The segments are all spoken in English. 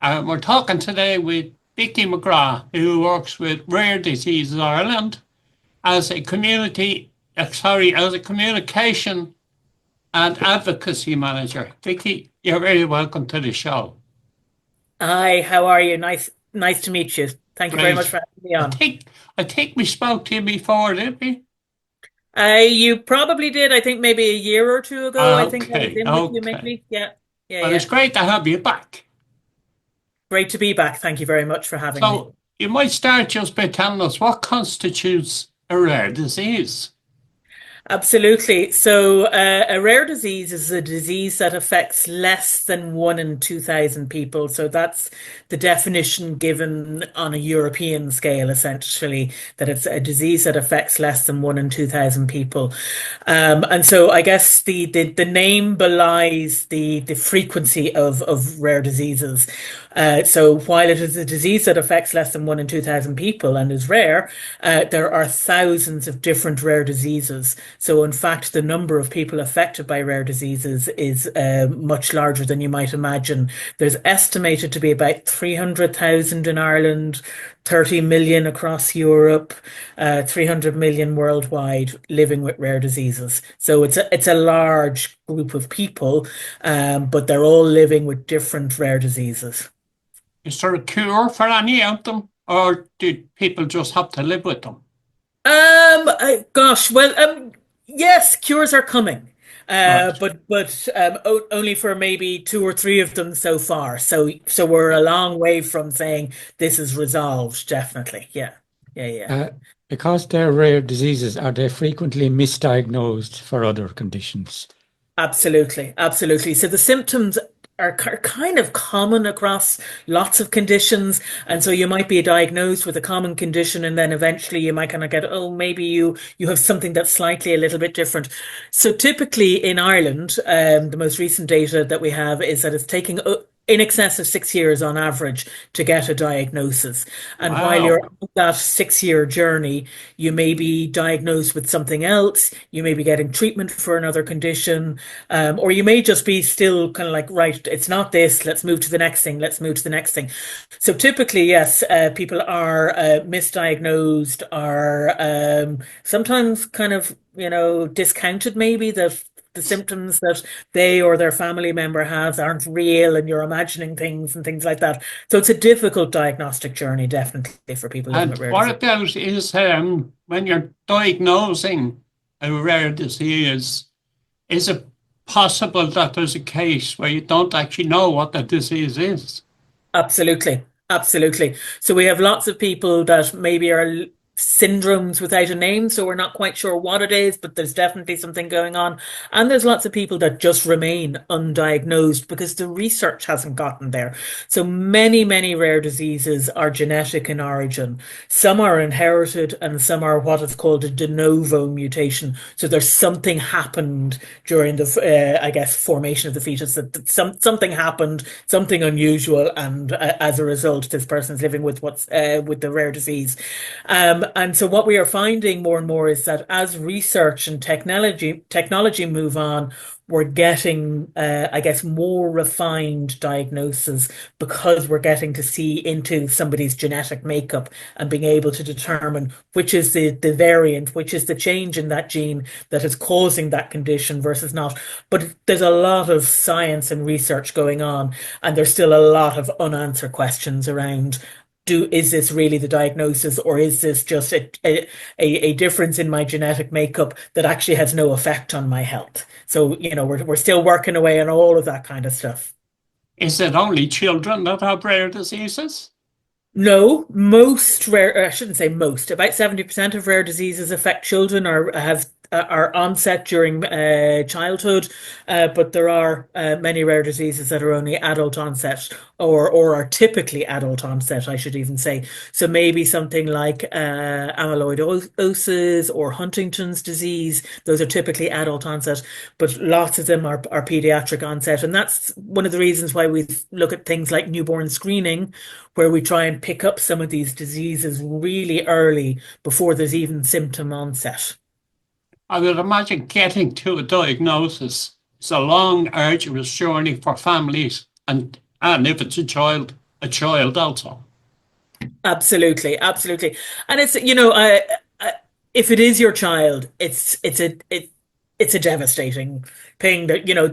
We're talking today with Vicky McGrath, who works with Rare Diseases Ireland as a as a communication and advocacy manager. Vicky, you're very welcome to the show. Hi, how are you? Nice to meet you. Thank you very much Great. for having me I on. think I think we spoke to you before, didn't we? You probably did, I think maybe a year or two ago. I think I was Okay, in with you, okay. maybe. Yeah, yeah, Well, it's yeah. great to have you back. Great to be back. Thank you very much for having me. So you might start just by telling us what constitutes a rare disease. Absolutely. So, a rare disease is a disease that affects less than 1 in 2,000 people. So, that's the definition given on a European scale, essentially, that it's a disease that affects less than 1 in 2,000 people. And so, I guess the name belies the frequency of rare diseases. So, while it is a disease that affects less than 1 in 2,000 people and is rare, there are thousands of different rare diseases. So, in fact, the number of people affected by rare diseases is much larger than you might imagine. There's estimated to be about 300,000 in Ireland, 30 million across Europe, 300 million worldwide living with rare diseases. So it's a large group of people, but they're all living with different rare diseases. Is there a cure for any of them, or do people just have to live with them? Gosh, well, yes, cures are coming. Right. But only for maybe two or three of them so far. So we're a long way from saying this is resolved, definitely. Yeah. Yeah, yeah. Uh, because they're rare diseases, are they frequently misdiagnosed for other conditions? Absolutely, absolutely. So the symptoms are kind of common across lots of conditions. And so you might be diagnosed with a common condition, and then eventually you might kind of get, oh, maybe you have something that's slightly a little bit different. So typically in Ireland, the most recent data that we have is that it's taking in excess of 6 years on average to get a diagnosis. And while you're Wow. on that 6 year journey, you may be diagnosed with something else, you may be getting treatment for another condition, or you may just be still kind of like, right, it's not this, let's move to the next thing, let's move to the next thing. So typically, yes, people are misdiagnosed, are sometimes kind of, discounted maybe that the symptoms that they or their family member has aren't real and you're imagining things and things like that. So it's a difficult diagnostic journey, definitely, for people living And with rare what disease. about is when you're diagnosing a rare disease, is it possible that there's a case where you don't actually know what the disease is? Absolutely. Absolutely. So we have lots of people that maybe are syndromes without a name, so we're not quite sure what it is, but there's definitely something going on. And there's lots of people that just remain undiagnosed because the research hasn't gotten there. So many rare diseases are genetic in origin. Some are inherited and some are what is called a de novo mutation. So there's something happened during the, I guess, formation of the fetus, that something happened, something unusual, and as a result, this person's living with what's with the rare disease. And so what we are finding more and more is that as research and technology move on, we're getting, I guess, more refined diagnosis because we're getting to see into somebody's genetic makeup and being able to determine which is the variant, which is the change in that gene that is causing that condition versus not. But there's a lot of science and research going on, and there's still a lot of unanswered questions around is this really the diagnosis, or is this just a difference in my genetic makeup that actually has no effect on my health? So, we're still working away on all of that kind of stuff. Is it only children that have rare diseases? No, most rare, I shouldn't say most, about 70% of rare diseases affect children or are onset during childhood, but there are many rare diseases that are only adult onset or are typically adult onset, I should even say. So maybe something like amyloidosis or Huntington's disease, those are typically adult onset, but lots of them are pediatric onset. And that's one of the reasons why we look at things like newborn screening, where we try and pick up some of these diseases really early before there's even symptom onset. I would imagine getting to a diagnosis is a long, arduous journey for families and if it's a child. a child also. Absolutely, absolutely. And it's, if it is your child, it's a devastating thing that,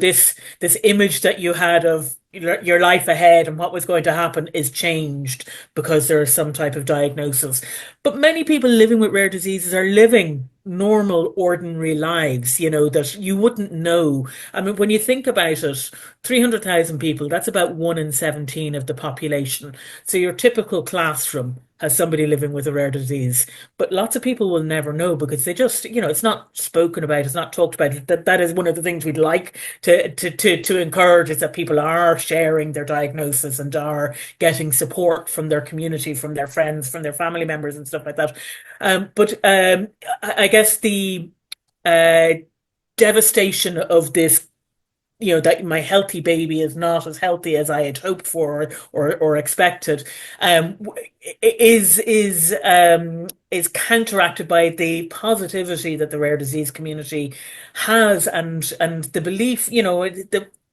this image that you had of your life ahead and what was going to happen is changed because there is some type of diagnosis. But many people living with rare diseases are living normal, ordinary lives, that you wouldn't know. I mean, when you think about it, 300,000 people, that's about 1 in 17 of the population. So your typical classroom has somebody living with a rare disease. But lots of people will never know because they just, it's not spoken about, it's not talked about. That is one of the things we'd like to encourage, is that people are sharing their diagnosis and are getting support from their community, from their friends, from their family members and stuff like that. But I guess the uh, devastation of this, that my healthy baby is not as healthy as I had hoped for or expected, is counteracted by the positivity that the rare disease community has, and the belief,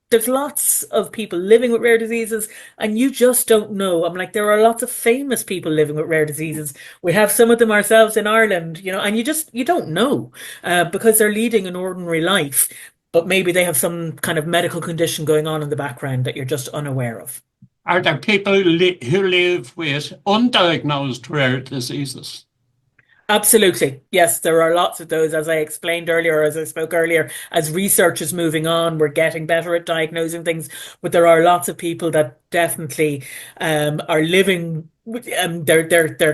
there's lots of people living with rare diseases, and you just don't know. I'm like, there are lots of famous people living with rare diseases. We have some of them ourselves in Ireland, and you don't know, because they're leading an ordinary life, but maybe they have some kind of medical condition going on in the background that you're just unaware of. Are there people who live with undiagnosed rare diseases? Absolutely. Yes, there are lots of those. As I explained earlier, as I spoke earlier, as research is moving on, we're getting better at diagnosing things, but there are lots of people that definitely are living. They're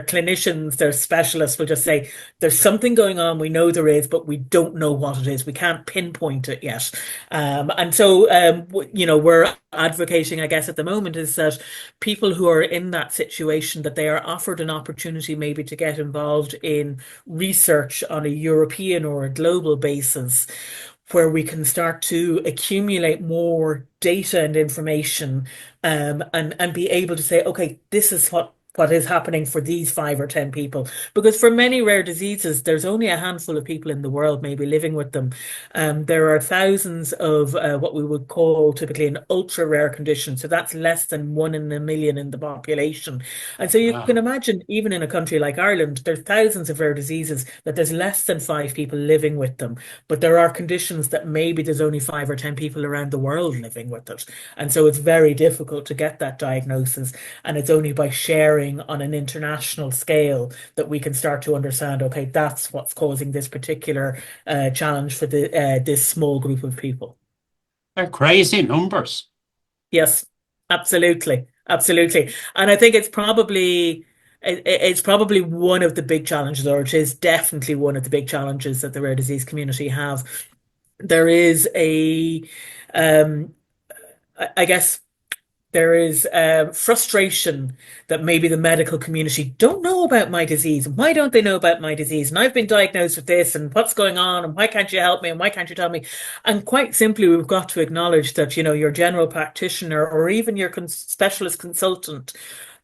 clinicians, they're specialists will just say there's something going on. We know there is, but we don't know what it is. We can't pinpoint it yet. And so, we're advocating, I guess, at the moment is that people who are in that situation, that they are offered an opportunity maybe to get involved in research on a European or a global basis, where we can start to accumulate more data and information, and be able to say, okay, this is what is happening for these 5 or 10 people. Because for many rare diseases, there's only a handful of people in the world maybe living with them. There are thousands of what we would call typically an ultra rare condition. So that's less than 1 in a million in the population. And so you can imagine, even in a country like Ireland, there's thousands of rare diseases that there's less than 5 people living with them. But there are conditions that maybe there's only 5 or 10 people around the world living with it. And so it's very difficult to get that diagnosis. And it's only by sharing on an international scale that we can start to understand, okay, that's what's causing this particular challenge for this small group of people. They're crazy numbers. Yes, absolutely, absolutely. And I think it's probably one of the big challenges, or it is definitely one of the big challenges that the rare disease community have. There is um, I guess there is frustration that maybe the medical community don't know about my disease. And why don't they know about my disease? And I've been diagnosed with this, and what's going on? And why can't you help me? And why can't you tell me? And quite simply, we've got to acknowledge that, your general practitioner or even your specialist consultant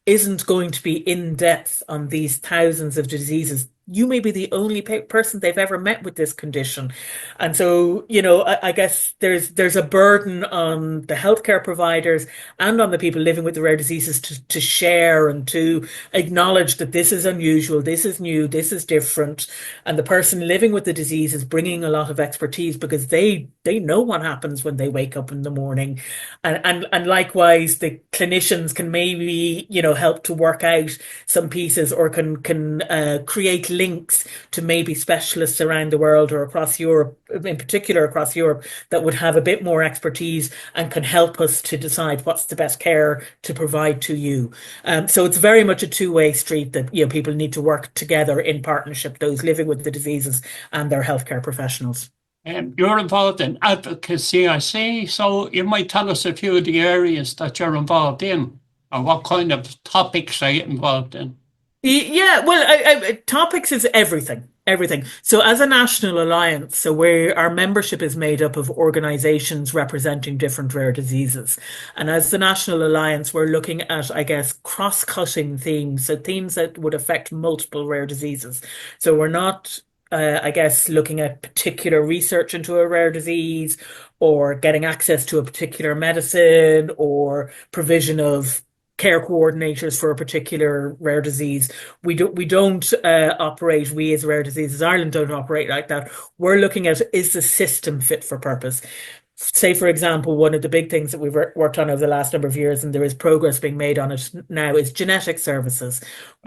isn't going to be in depth on these thousands of diseases. You may be the only person they've ever met with this condition. And so, I guess there's a burden on the healthcare providers and on the people living with the rare diseases to share and to acknowledge that this is unusual, this is new, this is different. And the person living with the disease is bringing a lot of expertise because they know what happens when they wake up in the morning. And likewise, the clinicians can maybe, help to work out some pieces, or can create links to maybe specialists around the world or across Europe, in particular across Europe, that would have a bit more expertise and can help us to decide what's the best care to provide to you. So it's very much a two-way street that people need to work together in partnership, those living with the diseases and their healthcare professionals. You're involved in advocacy, I see. So you might tell us a few of the areas that you're involved in, or what kind of topics are you involved in? Yeah, well, topics is everything, everything. So as a national alliance, our membership is made up of organizations representing different rare diseases. And as the national alliance, we're looking at, I guess, cross-cutting themes, so themes that would affect multiple rare diseases. So we're not, I guess, looking at particular research into a rare disease, or getting access to a particular medicine, or provision of care coordinators for a particular rare disease. We don't operate, we as Rare Diseases Ireland don't operate like that. We're looking at, is the system fit for purpose? Say, for example, one of the big things that we've worked on over the last number of years, and there is progress being made on it now, is genetic services.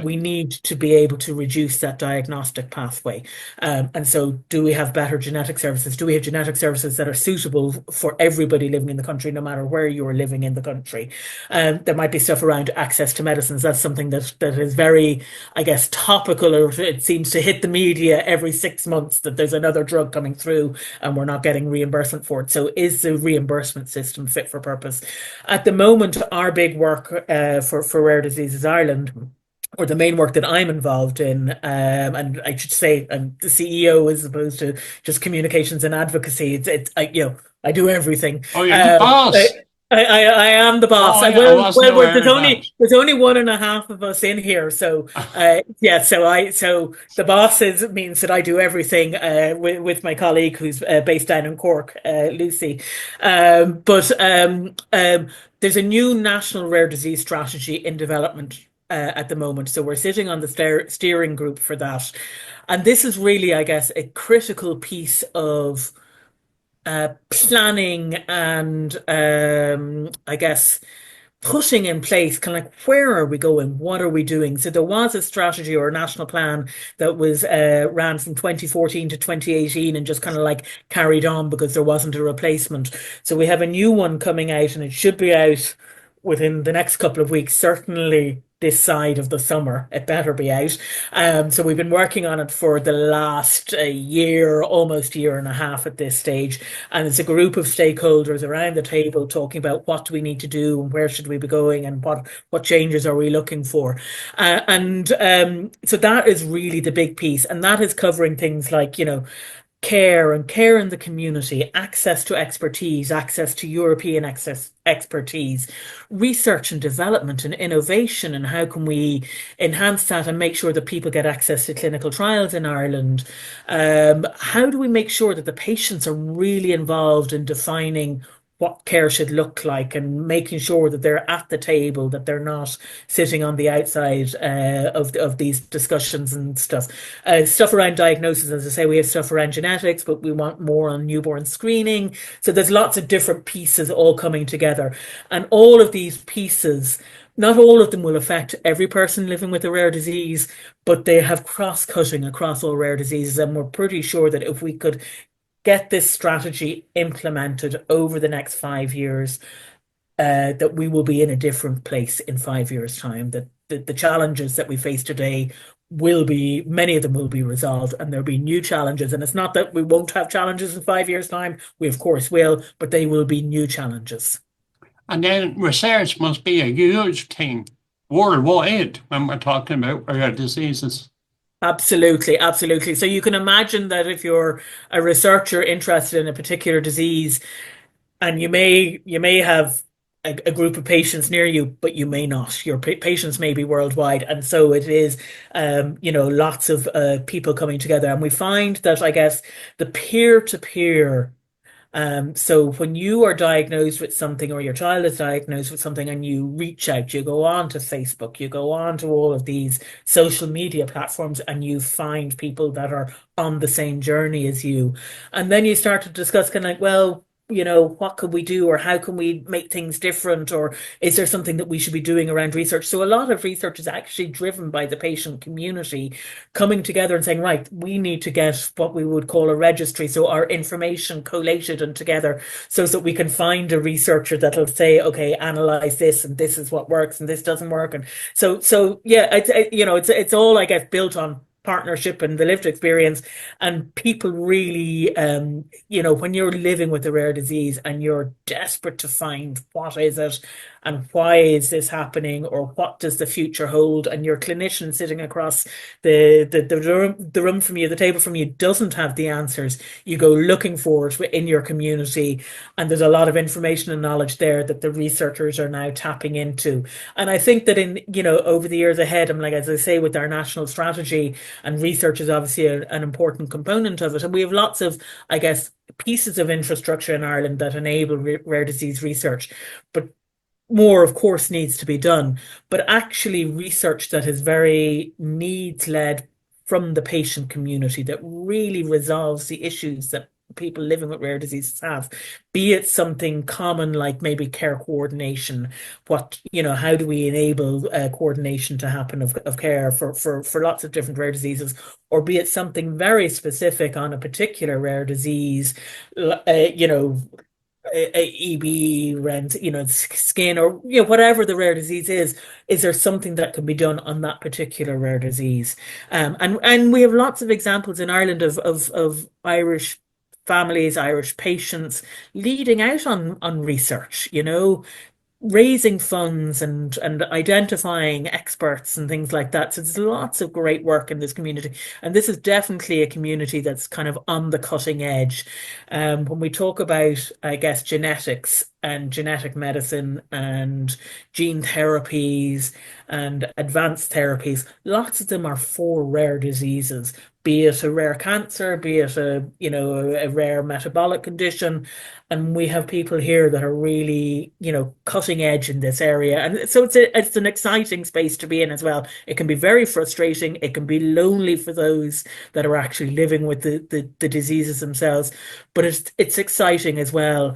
We need to be able to reduce that diagnostic pathway. And so, do we have better genetic services? Do we have genetic services that are suitable for everybody living in the country, no matter where you're living in the country? There might be stuff around access to medicines. That's something that is very, I guess, topical, or it seems to hit the media every 6 months that there's another drug coming through and we're not getting reimbursement for it. So is the reimbursement system fit for purpose? At the moment, our big work for Rare Diseases Ireland, or the main work that I'm involved in, and I should say I'm the CEO as opposed to just communications and advocacy. I do everything. Oh, you're the boss. I am the boss. Oh, yeah, I wasn't aware of that. There's only 1.5 of us in here, so yeah. So the boss means that I do everything with my colleague who's based down in Cork, Lucy. But there's a new national rare disease strategy in development at the moment. So we're sitting on the steering group for that, and this is really, I guess, a critical piece of planning and I guess putting in place kind of like, where are we going? What are we doing? So there was a strategy or a national plan that was ran from 2014 to 2018 and just kind of like carried on because there wasn't a replacement. So we have a new one coming out, and it should be out within the next couple of weeks, certainly this side of the summer. It better be out. So we've been working on it for the last year, almost year and a half at this stage. And it's a group of stakeholders around the table talking about what do we need to do and where should we be going and what changes are we looking for. So that is really the big piece. And that is covering things like, care and care in the community, access to expertise, access to European expertise, research and development and innovation, and how can we enhance that and make sure that people get access to clinical trials in Ireland? How do we make sure that the patients are really involved in defining what care should look like and making sure that they're at the table, that they're not sitting on the outside of these discussions and stuff. Stuff around diagnosis, as I say, we have stuff around genetics, but we want more on newborn screening. So there's lots of different pieces all coming together. And all of these pieces, not all of them will affect every person living with a rare disease, but they have cross-cutting across all rare diseases. And we're pretty sure that if we could get this strategy implemented over the next 5 years, that we will be in a different place in 5 years' time, that the challenges that we face today many of them will be resolved, and there'll be new challenges. And it's not that we won't have challenges in 5 years' time, we of course will, but they will be new challenges. And then research must be a huge thing worldwide when we're talking about rare diseases. Absolutely, absolutely. So you can imagine that if you're a researcher interested in a particular disease, and you may have a group of patients near you, but you may not. Your patients may be worldwide, and so it is, lots of people coming together. And we find that, I guess, the peer-to-peer. So when you are diagnosed with something, or your child is diagnosed with something, and you reach out, you go on to Facebook, you go on to all of these social media platforms, and you find people that are on the same journey as you. And then you start to discuss kind of like, well, what could we do, or how can we make things different, or is there something that we should be doing around research? So a lot of research is actually driven by the patient community coming together and saying, right, we need to get what we would call a registry, so our information collated and together, so that we can find a researcher that'll say, okay, analyze this, and this is what works and this doesn't work. And so yeah, it's all, I guess, built on partnership and the lived experience. And people really, when you're living with a rare disease and you're desperate to find what is it and why is this happening, or what does the future hold, and your clinician sitting across the room from you, the table from you, doesn't have the answers, you go looking for it in your community, and there's a lot of information and knowledge there that the researchers are now tapping into. And I think that over the years ahead, as I say, with our national strategy, and research is obviously an important component of it, and we have lots of, I guess, pieces of infrastructure in Ireland that enable rare disease research, but more, of course, needs to be done, but actually research that is very needs led from the patient community that really resolves the issues that people living with rare diseases have, be it something common like maybe care coordination, how do we enable coordination to happen of care for lots of different rare diseases, or be it something very specific on a particular rare disease, EB, rent, skin, or whatever the rare disease is there something that can be done on that particular rare disease? And we have lots of examples in Ireland of Irish families, Irish patients leading out on research, raising funds and identifying experts and things like that. So there's lots of great work in this community. And this is definitely a community that's kind of on the cutting edge. When we talk about, I guess, genetics and genetic medicine and gene therapies and advanced therapies, lots of them are for rare diseases, be it a rare cancer, be it a rare metabolic condition. And we have people here that are really, cutting edge in this area. And so it's an exciting space to be in as well. It can be very frustrating. It can be lonely for those that are actually living with the diseases themselves. But it's exciting as well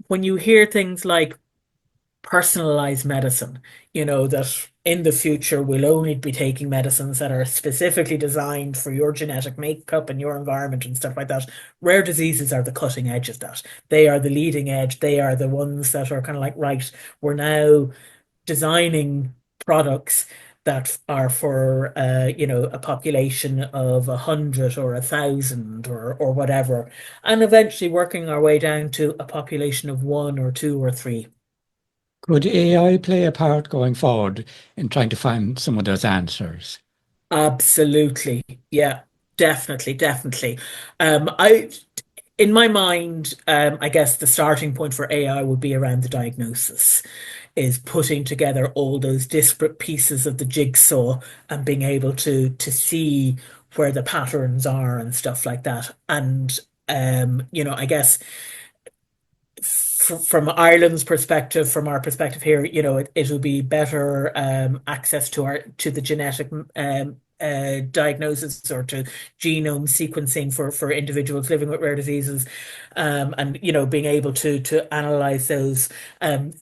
when you hear things like personalized medicine, that in the future we'll only be taking medicines that are specifically designed for your genetic makeup and your environment and stuff like that. Rare diseases are the cutting edge of that. They are the leading edge. They are the ones that are kind of like, right, we're now designing products that are for a population of 100 or 1,000 or whatever, and eventually working our way down to a population of one or two or three. Could AI play a part going forward in trying to find some of those answers? Absolutely. Yeah, definitely, definitely. In my mind, I guess the starting point for AI would be around the diagnosis, is putting together all those disparate pieces of the jigsaw and being able to see where the patterns are and stuff like that. And I guess from Ireland's perspective, from our perspective here, it'll be better access to the genetic diagnosis or to genome sequencing for individuals living with rare diseases, and being able to analyze those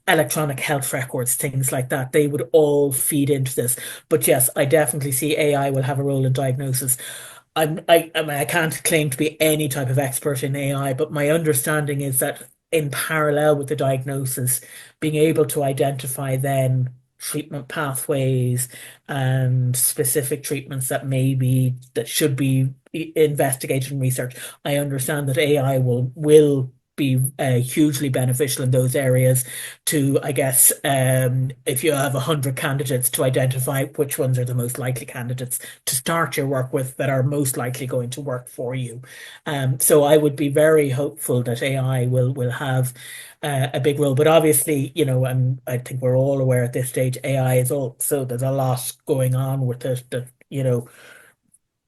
electronic health records, things like that. They would all feed into this. But yes, I definitely see AI will have a role in diagnosis. I mean, I can't claim to be any type of expert in AI, but my understanding is that in parallel with the diagnosis, being able to identify then treatment pathways and specific treatments that should be investigated and researched. I understand that AI will be hugely beneficial in those areas to, I guess, if you have 100 candidates, to identify which ones are the most likely candidates to start your work with that are most likely going to work for you. So I would be very hopeful that AI will have a big role. But obviously, and I think we're all aware at this stage, AI is also, there's a lot going on with it that,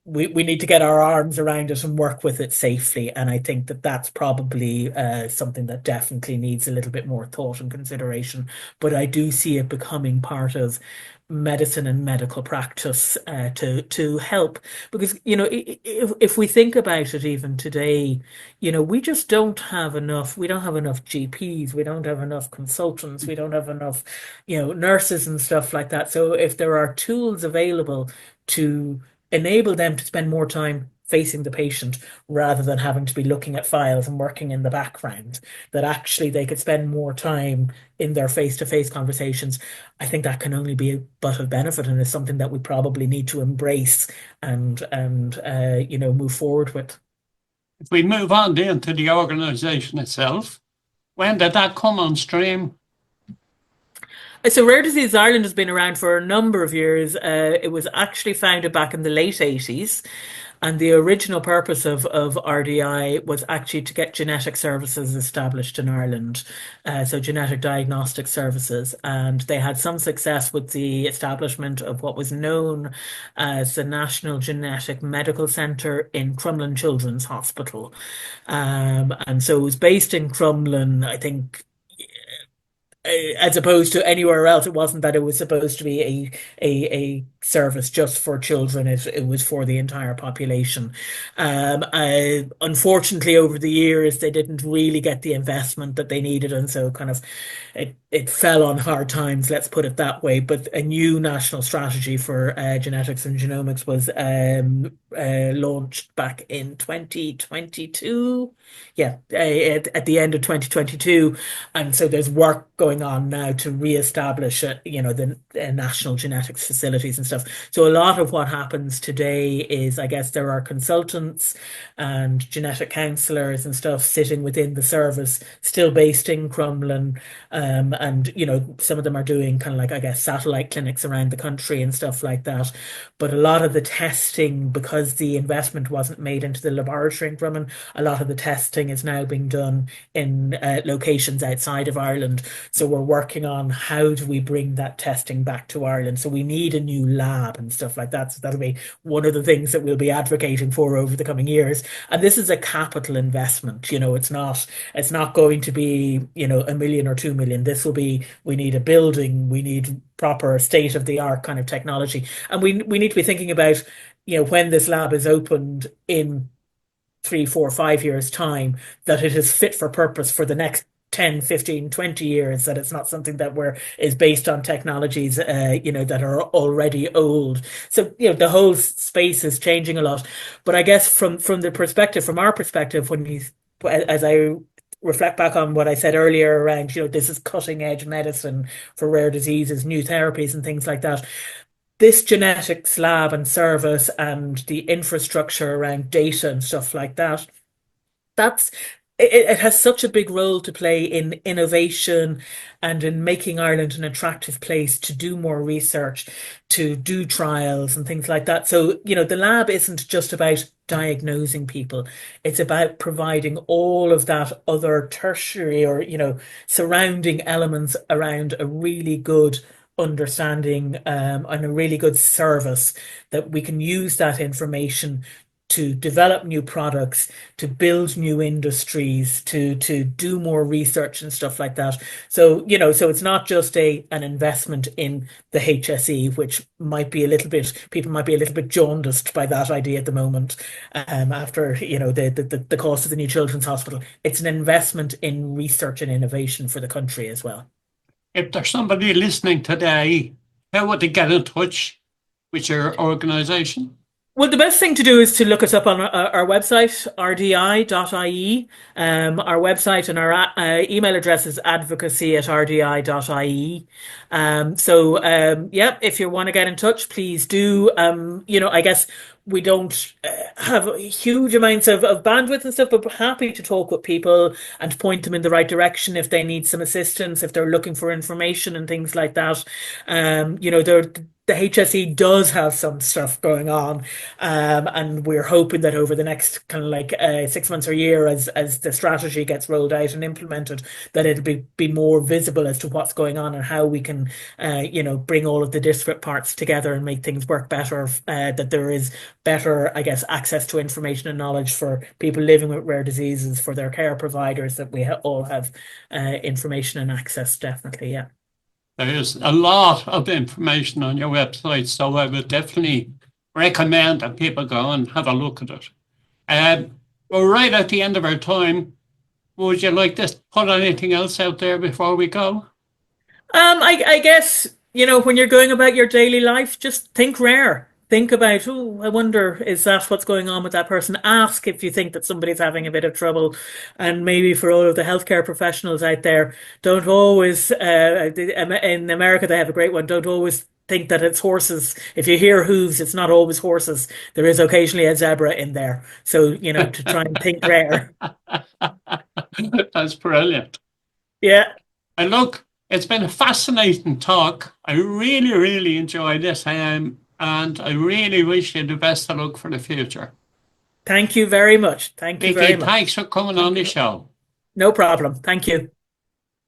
we need to get our arms around it and work with it safely. And I think that that's probably something that definitely needs a little bit more thought and consideration. But I do see it becoming part of medicine and medical practice to help, because if we think about it even today, we just don't have enough. We don't have enough GPs. We don't have enough consultants. We don't have enough nurses and stuff like that. So if there are tools available to enable them to spend more time facing the patient rather than having to be looking at files and working in the background, that actually they could spend more time in their face-to-face conversations. I think that can only be but of benefit, and is something that we probably need to embrace and move forward with. If we move on then to the organisation itself, when did that come on stream? So Rare Disease Ireland has been around for a number of years. It was actually founded back in the late 80s. And the original purpose of RDI was actually to get genetic services established in Ireland. So genetic diagnostic services. And they had some success with the establishment of what was known as the National Genetic Medical Centre in Crumlin Children's Hospital. And so it was based in Crumlin, I think, as opposed to anywhere else. It wasn't that it was supposed to be a service just for children. It was for the entire population. Unfortunately, over the years, they didn't really get the investment that they needed, and so kind of it fell on hard times. Let's put it that way. But a new national strategy for genetics and genomics was launched back in 2022. Yeah, at the end of 2022, and so there's work going on now to reestablish, the national genetics facilities and stuff. So a lot of what happens today is, I guess, there are consultants and genetic counselors and stuff sitting within the service, still based in Crumlin, and some of them are doing kind of like, I guess, satellite clinics around the country and stuff like that. But a lot of the testing, because the investment wasn't made into the laboratory in Crumlin, a lot of the testing is now being done in locations outside of Ireland. So we're working on how do we bring that testing back to Ireland. So we need a new lab and stuff like that. So that'll be one of the things that we'll be advocating for over the coming years. And this is a capital investment. It's not going to be, $1 million or 2 million. This will be, we need a building, we need proper state of the art kind of technology. And we need to be thinking about, when this lab is opened in 3, 4, 5 years' time, that it is fit for purpose for the next 10, 15, 20 years, that it's not something that is based on technologies, that are already old. So, the whole space is changing a lot. But I guess from our perspective, as I reflect back on what I said earlier around, this is cutting edge medicine for rare diseases, new therapies and things like that. This genetics lab and service and the infrastructure around data and stuff like that, it has such a big role to play in innovation and in making Ireland an attractive place to do more research, to do trials and things like that. So, the lab isn't just about diagnosing people. It's about providing all of that other tertiary or, surrounding elements around a really good understanding, and a really good service, that we can use that information to develop new products, to build new industries, to do more research and stuff like that. So, so it's not just an investment in the HSE, which people might be a little bit jaundiced by that idea at the moment, after, the cost of the new children's hospital. It's an investment in research and innovation for the country as well. If there's somebody listening today, how would they get in touch with your organisation? Well, the best thing to do is to look us up on our website, rdi.ie. Our website and our email address is advocacy@rdi.ie. If you want to get in touch, please do. I guess we don't have huge amounts of bandwidth and stuff, but we're happy to talk with people and point them in the right direction if they need some assistance, if they're looking for information and things like that. The HSE does have some stuff going on, and we're hoping that over the next kind of like 6 months or year, as the strategy gets rolled out and implemented, that it'll be more visible as to what's going on and how we can, bring all of the disparate parts together and make things work better. That there is better, I guess, access to information and knowledge for people living with rare diseases, for their care providers, that we all have information and access. Definitely, yeah. There's a lot of information on your website, so I would definitely recommend that people go and have a look at it. We're right at the end of our time. Would you like to put anything else out there before we go? I guess, when you're going about your daily life, just think rare. Think about, I wonder, is that what's going on with that person? Ask if you think that somebody's having a bit of trouble. And maybe for all of the healthcare professionals out there, don't always, in America they have a great one, don't always think that it's horses. If you hear hooves, it's not always horses. There is occasionally a zebra in there. So, to try and think rare. That's brilliant. Yeah. And look, it's been a fascinating talk. I really, really enjoyed this. And I really wish you the best of luck for the future. Thank you very much. Thank you Vicky, very much. thanks for coming on the show. No problem. Thank you.